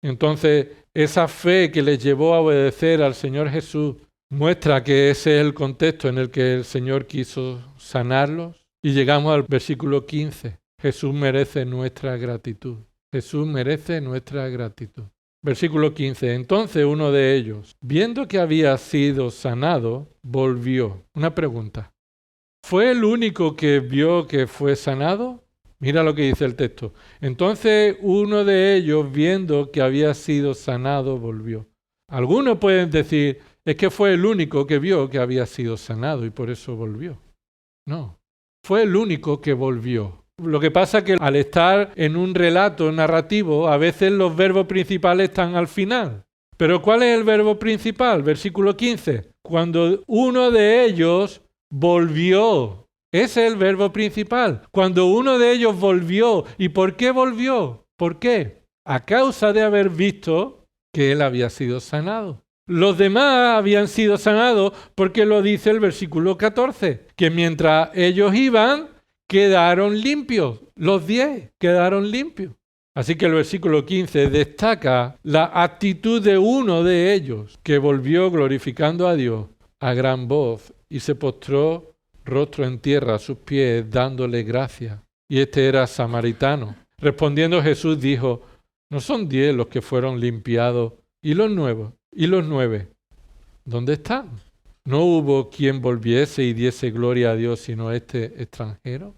Entonces, esa fe que les llevó a obedecer al Señor Jesús muestra que ese es el contexto en el que el Señor quiso sanarlos. Y llegamos al versículo 15. Jesús merece nuestra gratitud. Jesús merece nuestra gratitud. Versículo 15. Entonces uno de ellos, viendo que había sido sanado, volvió. Una pregunta. ¿Fue el único que vio que fue sanado? Mira lo que dice el texto. Entonces uno de ellos, viendo que había sido sanado, volvió. Algunos pueden decir, es que fue el único que vio que había sido sanado y por eso volvió. No, fue el único que volvió. Lo que pasa es que al estar en un relato narrativo, a veces los verbos principales están al final. ¿Pero cuál es el verbo principal? Versículo 15. Cuando uno de ellos volvió. Ese es el verbo principal. Cuando uno de ellos volvió. ¿Y por qué volvió? ¿Por qué? A causa de haber visto que él había sido sanado. Los demás habían sido sanados porque lo dice el versículo 14, que mientras ellos iban, quedaron limpios. Los 10 quedaron limpios. Así que el versículo 15 destaca la actitud de uno de ellos, que volvió glorificando a Dios a gran voz y se postró rostro en tierra a sus pies, dándole gracias. Y este era samaritano. Respondiendo Jesús dijo, ¿no son 10 los que fueron limpiados? ¿Y los nuevos? ¿Y los 9? ¿Dónde están? ¿No hubo quien volviese y diese gloria a Dios sino este extranjero?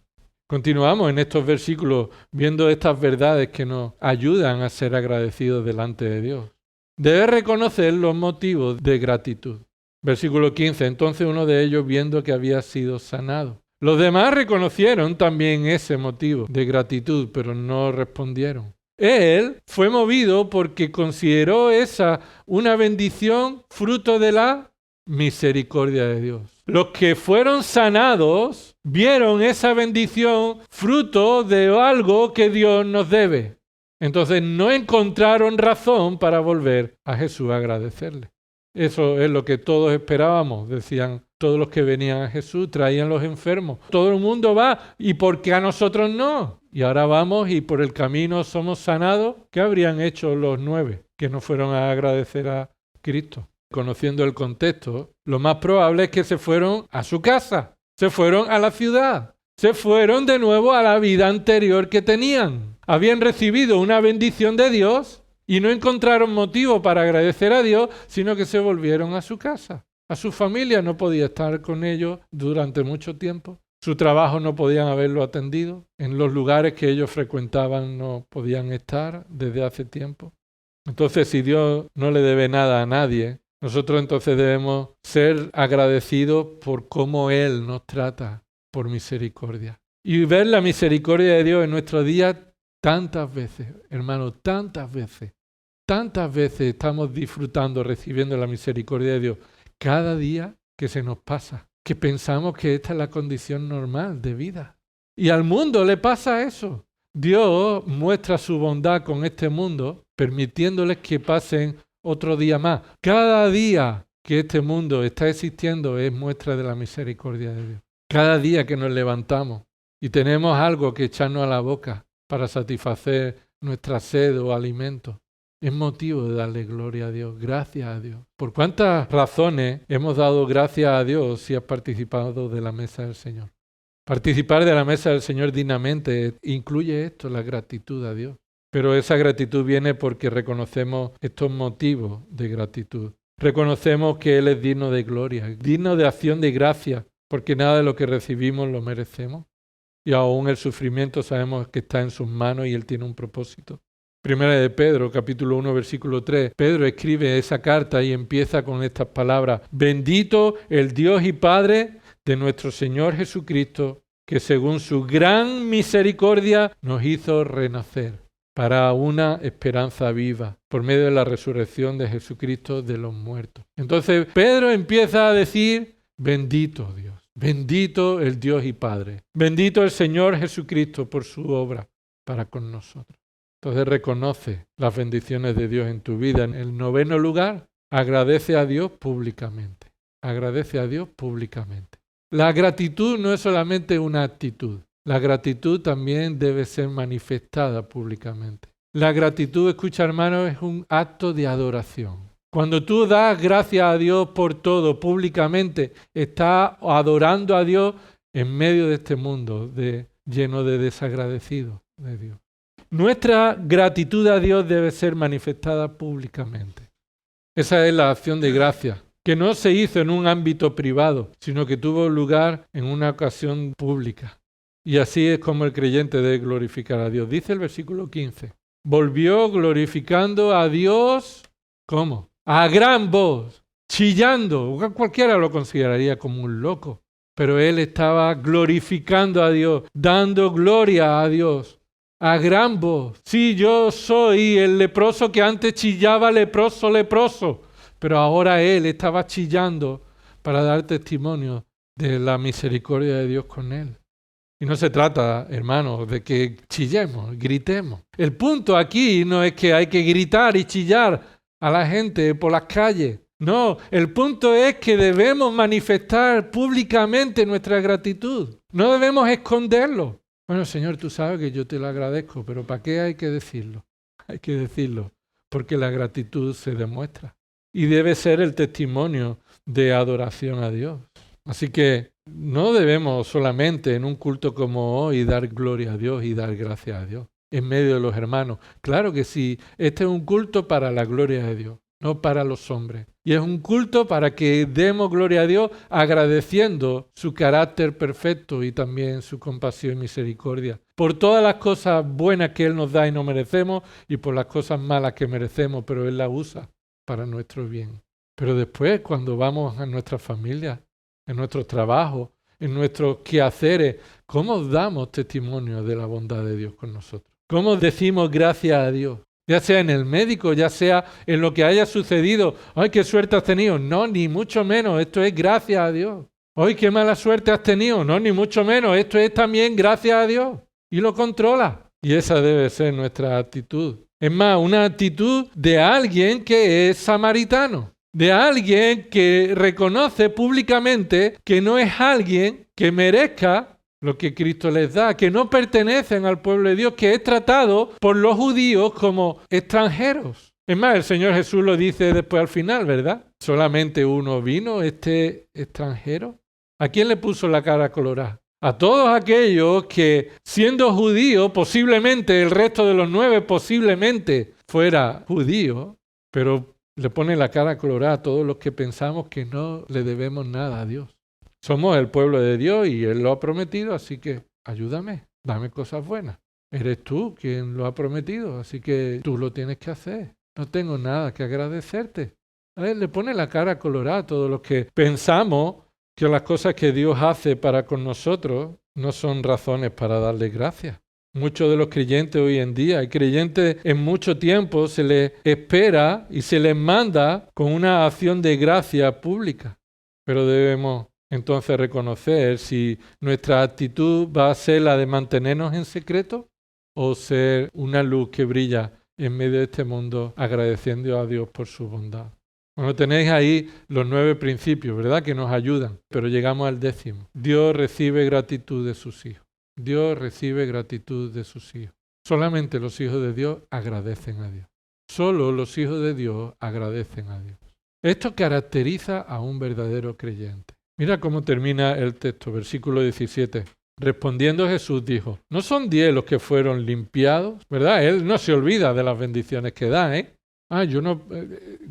Continuamos en estos versículos viendo estas verdades que nos ayudan a ser agradecidos delante de Dios. Debes reconocer los motivos de gratitud. Versículo 15. Entonces uno de ellos, viendo que había sido sanado. Los demás reconocieron también ese motivo de gratitud, pero no respondieron. Él fue movido porque consideró esa una bendición fruto de la misericordia de Dios. Los que fueron sanados vieron esa bendición fruto de algo que Dios nos debe. Entonces no encontraron razón para volver a Jesús a agradecerle. Eso es lo que todos esperábamos, decían todos los que venían a Jesús, traían los enfermos. Todo el mundo va, ¿y por qué a nosotros no? Y ahora vamos y por el camino somos sanados. ¿Qué habrían hecho los 9 que no fueron a agradecer a Cristo? Conociendo el contexto, lo más probable es que se fueron a su casa, se fueron a la ciudad, se fueron de nuevo a la vida anterior que tenían. Habían recibido una bendición de Dios y no encontraron motivo para agradecer a Dios, sino que se volvieron a su casa. A su familia no podía estar con ellos durante mucho tiempo. Su trabajo no podían haberlo atendido. En los lugares que ellos frecuentaban no podían estar desde hace tiempo. Entonces, si Dios no le debe nada a nadie, nosotros entonces debemos ser agradecidos por cómo Él nos trata por misericordia. Y ver la misericordia de Dios en nuestro día tantas veces, hermanos, tantas veces estamos disfrutando, recibiendo la misericordia de Dios. Cada día que se nos pasa, que pensamos que esta es la condición normal de vida. Y al mundo le pasa eso. Dios muestra su bondad con este mundo, permitiéndoles que pasen otro día más. Cada día que este mundo está existiendo es muestra de la misericordia de Dios. Cada día que nos levantamos y tenemos algo que echarnos a la boca para satisfacer nuestra sed o alimento, es motivo de darle gloria a Dios, gracias a Dios. ¿Por cuántas razones hemos dado gracias a Dios si has participado de la mesa del Señor? Participar de la mesa del Señor dignamente incluye esto, la gratitud a Dios. Pero esa gratitud viene porque reconocemos estos motivos de gratitud. Reconocemos que Él es digno de gloria, digno de acción de gracia, porque nada de lo que recibimos lo merecemos. Y aún el sufrimiento sabemos que está en sus manos y Él tiene un propósito. Primera de Pedro, capítulo 1, versículo 3. Pedro escribe esa carta y empieza con estas palabras. Bendito el Dios y Padre de nuestro Señor Jesucristo, que según su gran misericordia nos hizo renacer para una esperanza viva por medio de la resurrección de Jesucristo de los muertos. Entonces Pedro empieza a decir Bendito Dios, bendito el Dios y Padre, bendito el Señor Jesucristo por su obra para con nosotros. Entonces reconoce las bendiciones de Dios en tu vida. En el 9º lugar, agradece a Dios públicamente. Agradece a Dios públicamente. La gratitud no es solamente una actitud. La gratitud también debe ser manifestada públicamente. La gratitud, escucha hermano, es un acto de adoración. Cuando tú das gracias a Dios por todo públicamente, estás adorando a Dios en medio de este mundo lleno de desagradecidos de Dios. Nuestra gratitud a Dios debe ser manifestada públicamente. Esa es la acción de gracia, que no se hizo en un ámbito privado, sino que tuvo lugar en una ocasión pública. Y así es como el creyente debe glorificar a Dios. Dice el versículo 15. Volvió glorificando a Dios, ¿cómo? A gran voz, chillando. Cualquiera lo consideraría como un loco. Pero él estaba glorificando a Dios, dando gloria a Dios. A gran voz. Sí, yo soy el leproso que antes chillaba leproso, leproso. Pero ahora él estaba chillando para dar testimonio de la misericordia de Dios con él. Y no se trata, hermanos, de que chillemos, gritemos. El punto aquí no es que hay que gritar y chillar a la gente por las calles. No, el punto es que debemos manifestar públicamente nuestra gratitud. No debemos esconderlo. Bueno, Señor, tú sabes que yo te lo agradezco, pero ¿para qué hay que decirlo? Hay que decirlo porque la gratitud se demuestra y debe ser el testimonio de adoración a Dios. Así que no debemos solamente en un culto como hoy dar gloria a Dios y dar gracias a Dios en medio de los hermanos. Claro que sí, este es un culto para la gloria de Dios, no para los hombres. Y es un culto para que demos gloria a Dios agradeciendo su carácter perfecto y también su compasión y misericordia. Por todas las cosas buenas que Él nos da y no merecemos y por las cosas malas que merecemos, pero Él las usa para nuestro bien. Pero después, cuando vamos a nuestra familia, en nuestros trabajos, en nuestros quehaceres, ¿cómo damos testimonio de la bondad de Dios con nosotros? ¿Cómo decimos gracias a Dios? Ya sea en el médico, ya sea en lo que haya sucedido. ¡Ay, qué suerte has tenido! No, ni mucho menos. Esto es gracias a Dios. ¡Ay, qué mala suerte has tenido! No, ni mucho menos. Esto es también gracias a Dios. Y lo controla. Y esa debe ser nuestra actitud. Es más, una actitud de alguien que es samaritano. De alguien que reconoce públicamente que no es alguien que merezca lo que Cristo les da, que no pertenecen al pueblo de Dios, que es tratado por los judíos como extranjeros. Es más, el Señor Jesús lo dice después al final, ¿verdad? Solamente uno vino, este extranjero. ¿A quién le puso la cara colorada? A todos aquellos que, siendo judíos, posiblemente el resto de los 9 posiblemente fuera judío, pero le pone la cara colorada a todos los que pensamos que no le debemos nada a Dios. Somos el pueblo de Dios y Él lo ha prometido, así que ayúdame, dame cosas buenas. Eres tú quien lo ha prometido, así que tú lo tienes que hacer. No tengo nada que agradecerte. A Él le pone la cara colorada a todos los que pensamos que las cosas que Dios hace para con nosotros no son razones para darle gracias. Muchos de los creyentes hoy en día, hay creyentes en mucho tiempo, se les espera y se les manda con una acción de gracia pública. Pero debemos entonces reconocer si nuestra actitud va a ser la de mantenernos en secreto o ser una luz que brilla en medio de este mundo agradeciendo a Dios por su bondad. Bueno, tenéis ahí los 9 principios, ¿verdad? Que nos ayudan, pero llegamos al 10º. Dios recibe gratitud de sus hijos. Dios recibe gratitud de sus hijos. Solamente los hijos de Dios agradecen a Dios. Solo los hijos de Dios agradecen a Dios. Esto caracteriza a un verdadero creyente. Mira cómo termina el texto, versículo 17. Respondiendo Jesús dijo, ¿no son 10 los que fueron limpiados? ¿Verdad? Él no se olvida de las bendiciones que da, ¿eh? Yo no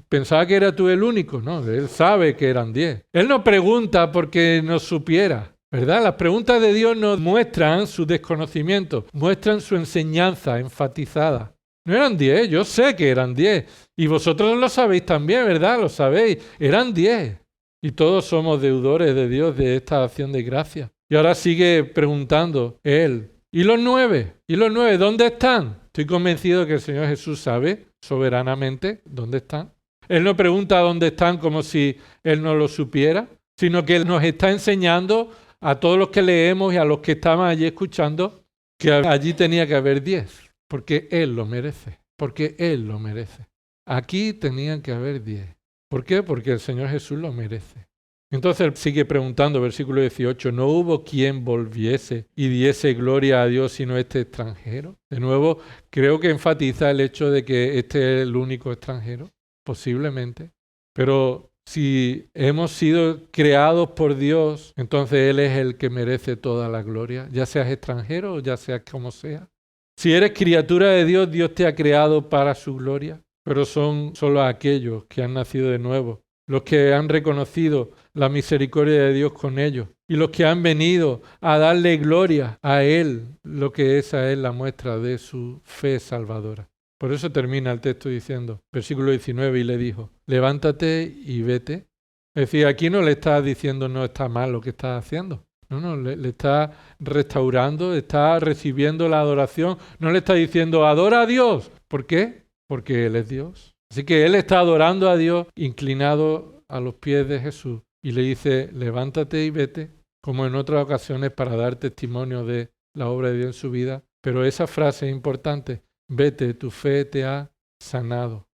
pensaba que era tú el único. No, Él sabe que eran 10. Él no pregunta porque no supiera. ¿Verdad? Las preguntas de Dios nos muestran su desconocimiento, muestran su enseñanza enfatizada. No eran 10, yo sé que eran 10. Y vosotros lo sabéis también, ¿verdad? Lo sabéis. Eran 10. Y todos somos deudores de Dios de esta acción de gracia. Y ahora sigue preguntando Él. ¿Y los 9? ¿Y los 9 dónde están? Estoy convencido que el Señor Jesús sabe soberanamente dónde están. Él no pregunta dónde están como si Él no lo supiera. sino que nos está enseñando a todos los que leemos y a los que estaban allí escuchando que allí tenía que haber 10, porque Él lo merece, porque Él lo merece. Aquí tenían que haber 10. ¿Por qué? Porque el Señor Jesús lo merece. Entonces él sigue preguntando, versículo 18, ¿no hubo quien volviese y diese gloria a Dios sino este extranjero? De nuevo, creo que enfatiza el hecho de que este es el único extranjero, posiblemente. Pero si hemos sido creados por Dios, entonces Él es el que merece toda la gloria, ya seas extranjero o ya seas como sea. Si eres criatura de Dios, Dios te ha creado para su gloria, pero son solo aquellos que han nacido de nuevo, los que han reconocido la misericordia de Dios con ellos y los que han venido a darle gloria a Él, lo que esa es la muestra de su fe salvadora. Por eso termina el texto diciendo, versículo 19, y le dijo, levántate y vete. Es decir, aquí no le está diciendo no está mal lo que estás haciendo. No, le está restaurando, está recibiendo la adoración. No le está diciendo adora a Dios. ¿Por qué? Porque Él es Dios. Así que Él está adorando a Dios inclinado a los pies de Jesús y le dice levántate y vete, como en otras ocasiones para dar testimonio de la obra de Dios en su vida. Pero esa frase es importante. Vete, tu fe te ha sanado.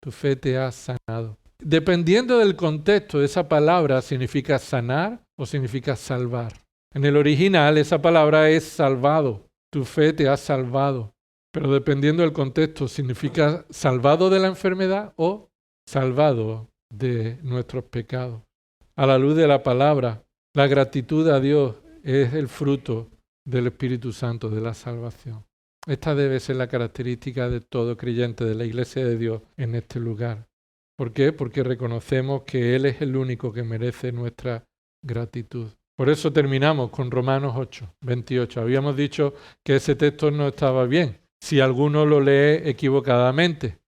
Tu fe te ha sanado. Dependiendo del contexto, esa palabra significa sanar o significa salvar. En el original, esa palabra es salvado. Tu fe te ha salvado. Pero dependiendo del contexto, significa salvado de la enfermedad o salvado de nuestros pecados. A la luz de la palabra, la gratitud a Dios es el fruto del Espíritu Santo, de la salvación. Esta debe ser la característica de todo creyente de la Iglesia de Dios en este lugar. ¿Por qué? Porque reconocemos que Él es el único que merece nuestra gratitud. Por eso terminamos con Romanos 8, 28. Habíamos dicho que ese texto no estaba bien, si alguno lo lee equivocadamente.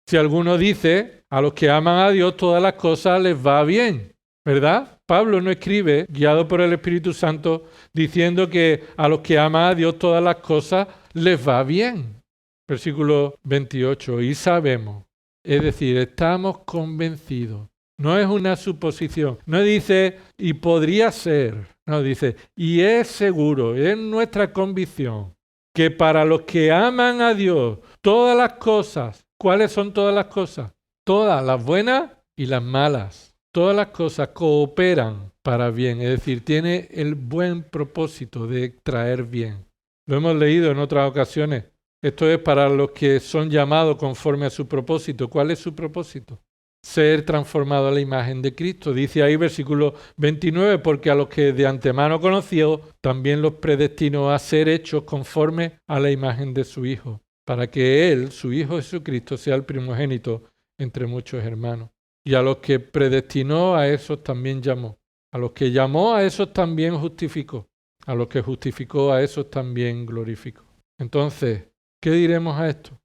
Si alguno dice, a los que aman a Dios todas las cosas les va bien, ¿verdad? Pablo no escribe, guiado por el Espíritu Santo, diciendo que a los que aman a Dios todas las cosas les va bien. Versículo 28, y sabemos, es decir, estamos convencidos. No es una suposición. No dice, y podría ser. No, dice, y es seguro, es nuestra convicción, que para los que aman a Dios, todas las cosas, ¿cuáles son todas las cosas? Todas, las buenas y las malas. Todas las cosas cooperan para bien, es decir, tiene el buen propósito de traer bien. Lo hemos leído en otras ocasiones. Esto es para los que son llamados conforme a su propósito. ¿Cuál es su propósito? Ser transformado a la imagen de Cristo. Dice ahí versículo 29, porque a los que de antemano conoció, también los predestinó a ser hechos conforme a la imagen de su Hijo, para que Él, su Hijo Jesucristo, sea el primogénito entre muchos hermanos. Y a los que predestinó, a esos también llamó. A los que llamó, a esos también justificó. A los que justificó, a esos también glorificó. Entonces, ¿qué diremos a esto?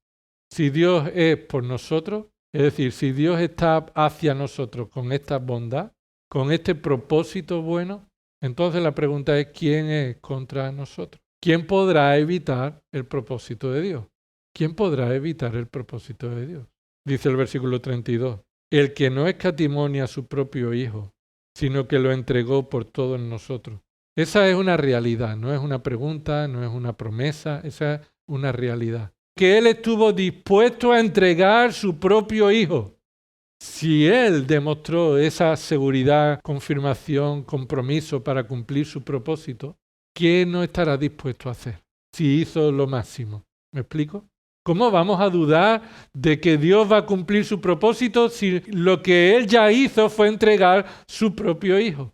Si Dios es por nosotros, es decir, si Dios está hacia nosotros con esta bondad, con este propósito bueno, entonces la pregunta es, ¿quién es contra nosotros? ¿Quién podrá evitar el propósito de Dios? ¿Quién podrá evitar el propósito de Dios? Dice el versículo 32, el que no escatimó ni a su propio Hijo, sino que lo entregó por todos nosotros. Esa es una realidad, no es una pregunta, no es una promesa, esa es una realidad. Que Él estuvo dispuesto a entregar su propio Hijo. Si Él demostró esa seguridad, confirmación, compromiso para cumplir su propósito, ¿qué no estará dispuesto a hacer? Si hizo lo máximo. ¿Me explico? ¿Cómo vamos a dudar de que Dios va a cumplir su propósito si lo que Él ya hizo fue entregar su propio Hijo?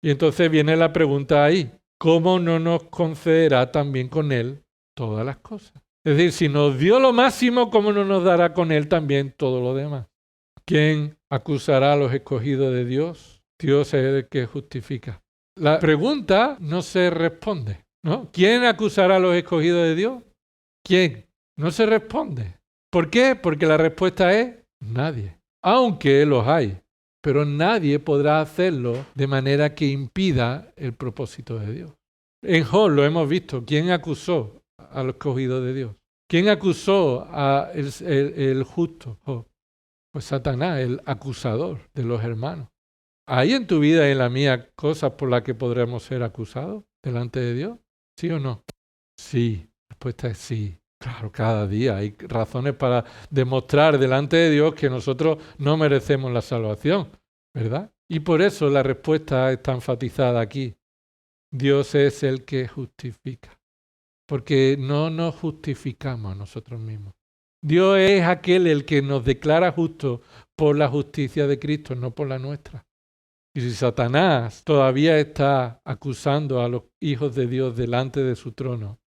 Y entonces viene la pregunta ahí, ¿cómo no nos concederá también con Él todas las cosas? Es decir, si nos dio lo máximo, ¿cómo no nos dará con Él también todo lo demás? ¿Quién acusará a los escogidos de Dios? Dios es el que justifica. La pregunta no se responde, ¿no? ¿Quién acusará a los escogidos de Dios? ¿Quién? No se responde. ¿Por qué? Porque la respuesta es nadie. Aunque los hay, pero nadie podrá hacerlo de manera que impida el propósito de Dios. En Job lo hemos visto. ¿Quién acusó a los escogidos de Dios? ¿Quién acusó a el justo Job? Pues Satanás, el acusador de los hermanos. ¿Hay en tu vida y en la mía cosas por las que podremos ser acusados delante de Dios? ¿Sí o no? Sí. La respuesta es sí. Claro, cada día hay razones para demostrar delante de Dios que nosotros no merecemos la salvación, ¿verdad? Y por eso la respuesta está enfatizada aquí. Dios es el que justifica, porque no nos justificamos a nosotros mismos. Dios es aquel el que nos declara justos por la justicia de Cristo, no por la nuestra. Y si Satanás todavía está acusando a los hijos de Dios delante de su trono,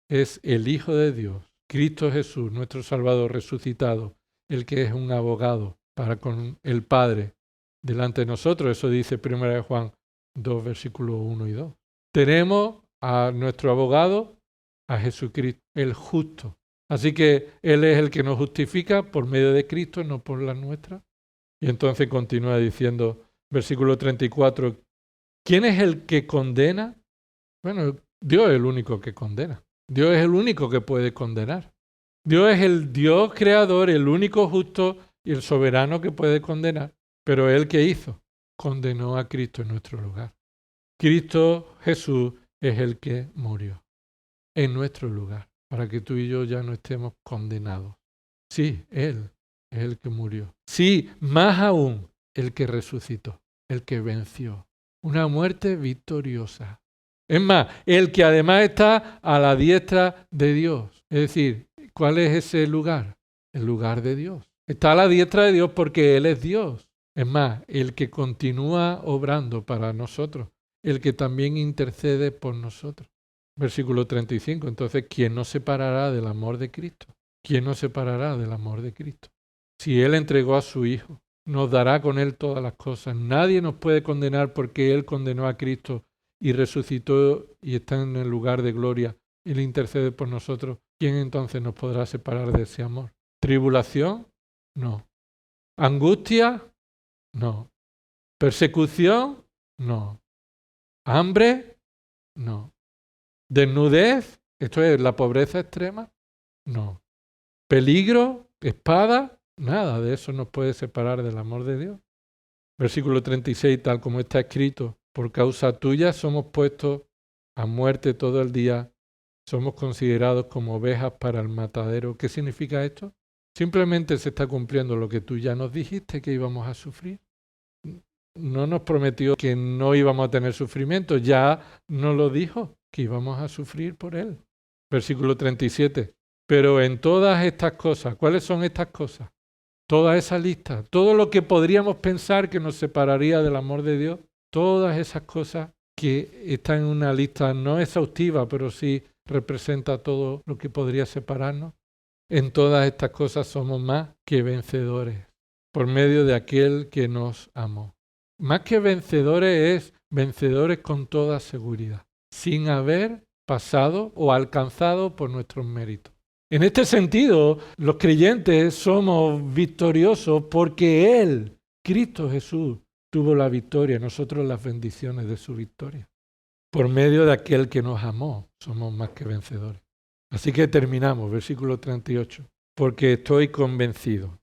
es el Hijo de Dios, Cristo Jesús, nuestro Salvador resucitado, el que es un abogado para con el Padre delante de nosotros. Eso dice 1 Juan 2, versículos 1 y 2. Tenemos a nuestro abogado, a Jesucristo, el justo. Así que Él es el que nos justifica por medio de Cristo, no por la nuestra. Y entonces continúa diciendo, versículo 34, ¿quién es el que condena? Bueno, Dios es el único que condena. Dios es el único que puede condenar. Dios es el Dios creador, el único justo y el soberano que puede condenar. Pero Él, ¿qué hizo? Condenó a Cristo en nuestro lugar. Cristo Jesús es el que murió en nuestro lugar, para que tú y yo ya no estemos condenados. Sí, Él es el que murió. Sí, más aún, el que resucitó, el que venció. Una muerte victoriosa. Es más, el que además está a la diestra de Dios. Es decir, ¿cuál es ese lugar? El lugar de Dios. Está a la diestra de Dios porque Él es Dios. Es más, el que continúa obrando para nosotros, el que también intercede por nosotros. Versículo 35. Entonces, ¿quién nos separará del amor de Cristo? ¿Quién nos separará del amor de Cristo? Si Él entregó a su Hijo, nos dará con Él todas las cosas. Nadie nos puede condenar porque Él condenó a Cristo y resucitó y está en el lugar de gloria. Él intercede por nosotros. ¿Quién entonces nos podrá separar de ese amor? ¿Tribulación? No. ¿Angustia? No. ¿Persecución? No. ¿Hambre? No. ¿Desnudez? ¿Esto es la pobreza extrema? No. ¿Peligro? ¿Espada? Nada de eso nos puede separar del amor de Dios. Versículo 36, tal como está escrito, por causa tuya somos puestos a muerte todo el día, somos considerados como ovejas para el matadero. ¿Qué significa esto? Simplemente se está cumpliendo lo que tú ya nos dijiste que íbamos a sufrir. No nos prometió que no íbamos a tener sufrimiento, ya nos lo dijo, que íbamos a sufrir por Él. Versículo 37, pero en todas estas cosas, ¿cuáles son estas cosas? Toda esa lista, todo lo que podríamos pensar que nos separaría del amor de Dios, todas esas cosas que están en una lista no exhaustiva, pero sí representa todo lo que podría separarnos. En todas estas cosas somos más que vencedores, por medio de aquel que nos amó. Más que vencedores es vencedores con toda seguridad, sin haber pasado o alcanzado por nuestros méritos. En este sentido, los creyentes somos victoriosos porque Él, Cristo Jesús, tuvo la victoria, nosotros las bendiciones de su victoria. Por medio de aquel que nos amó, somos más que vencedores. Así que terminamos, versículo 38. Porque estoy convencido,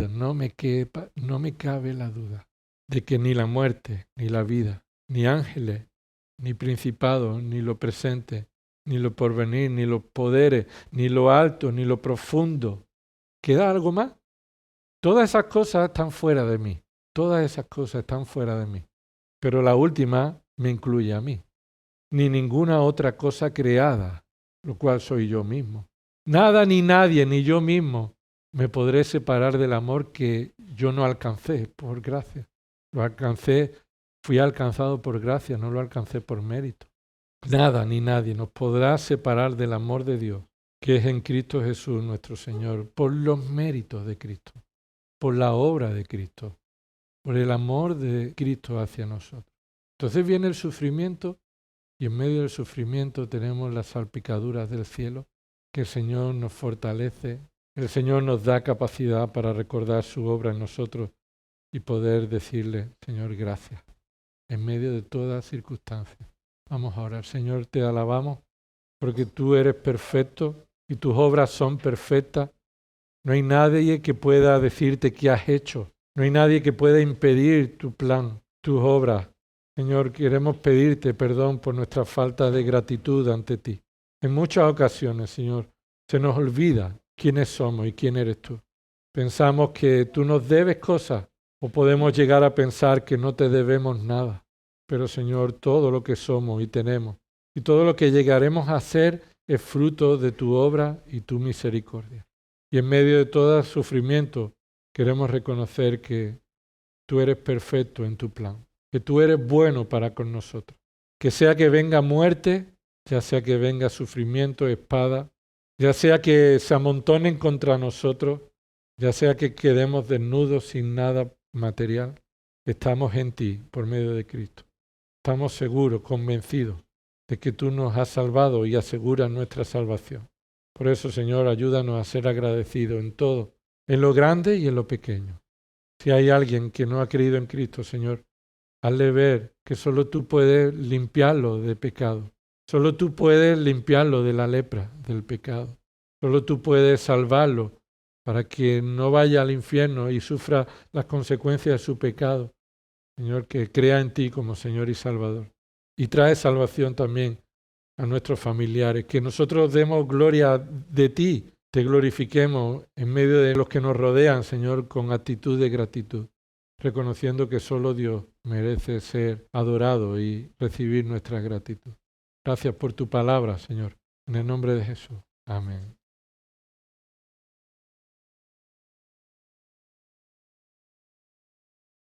no me cabe la duda de que ni la muerte, ni la vida, ni ángeles, ni principados, ni lo presente, ni lo porvenir, ni los poderes, ni lo alto, ni lo profundo. ¿Queda algo más? Todas esas cosas están fuera de mí. Todas esas cosas están fuera de mí. Pero la última me incluye a mí. Ni ninguna otra cosa creada, lo cual soy yo mismo. Nada ni nadie, ni yo mismo, me podré separar del amor que yo no alcancé por gracia. Fui alcanzado por gracia, no lo alcancé por mérito. Nada ni nadie nos podrá separar del amor de Dios, que es en Cristo Jesús nuestro Señor, por los méritos de Cristo, por la obra de Cristo, por el amor de Cristo hacia nosotros. Entonces viene el sufrimiento y en medio del sufrimiento tenemos las salpicaduras del cielo, que el Señor nos fortalece, el Señor nos da capacidad para recordar su obra en nosotros y poder decirle, Señor, gracias, en medio de toda circunstancia. Vamos a orar. Señor, te alabamos porque tú eres perfecto y tus obras son perfectas. No hay nadie que pueda decirte qué has hecho No hay nadie que pueda impedir tu plan, tus obras. Señor, queremos pedirte perdón por nuestra falta de gratitud ante ti. En muchas ocasiones, Señor, se nos olvida quiénes somos y quién eres tú. Pensamos que tú nos debes cosas o podemos llegar a pensar que no te debemos nada. Pero, Señor, todo lo que somos y tenemos y todo lo que llegaremos a ser es fruto de tu obra y tu misericordia. Y en medio de todo sufrimiento queremos reconocer que tú eres perfecto en tu plan, que tú eres bueno para con nosotros. Que sea que venga muerte, ya sea que venga sufrimiento, espada, ya sea que se amontonen contra nosotros, ya sea que quedemos desnudos sin nada material, estamos en ti por medio de Cristo. Estamos seguros, convencidos de que tú nos has salvado y aseguras nuestra salvación. Por eso, Señor, ayúdanos a ser agradecidos en todo, en lo grande y en lo pequeño. Si hay alguien que no ha creído en Cristo, Señor, hazle ver que solo tú puedes limpiarlo de pecado. Solo tú puedes limpiarlo de la lepra, del pecado. Solo tú puedes salvarlo para que no vaya al infierno y sufra las consecuencias de su pecado. Señor, que crea en ti como Señor y Salvador. Y trae salvación también a nuestros familiares. Que nosotros demos gloria de ti, te glorifiquemos en medio de los que nos rodean, Señor, con actitud de gratitud, reconociendo que solo Dios merece ser adorado y recibir nuestra gratitud. Gracias por tu palabra, Señor. En el nombre de Jesús. Amén.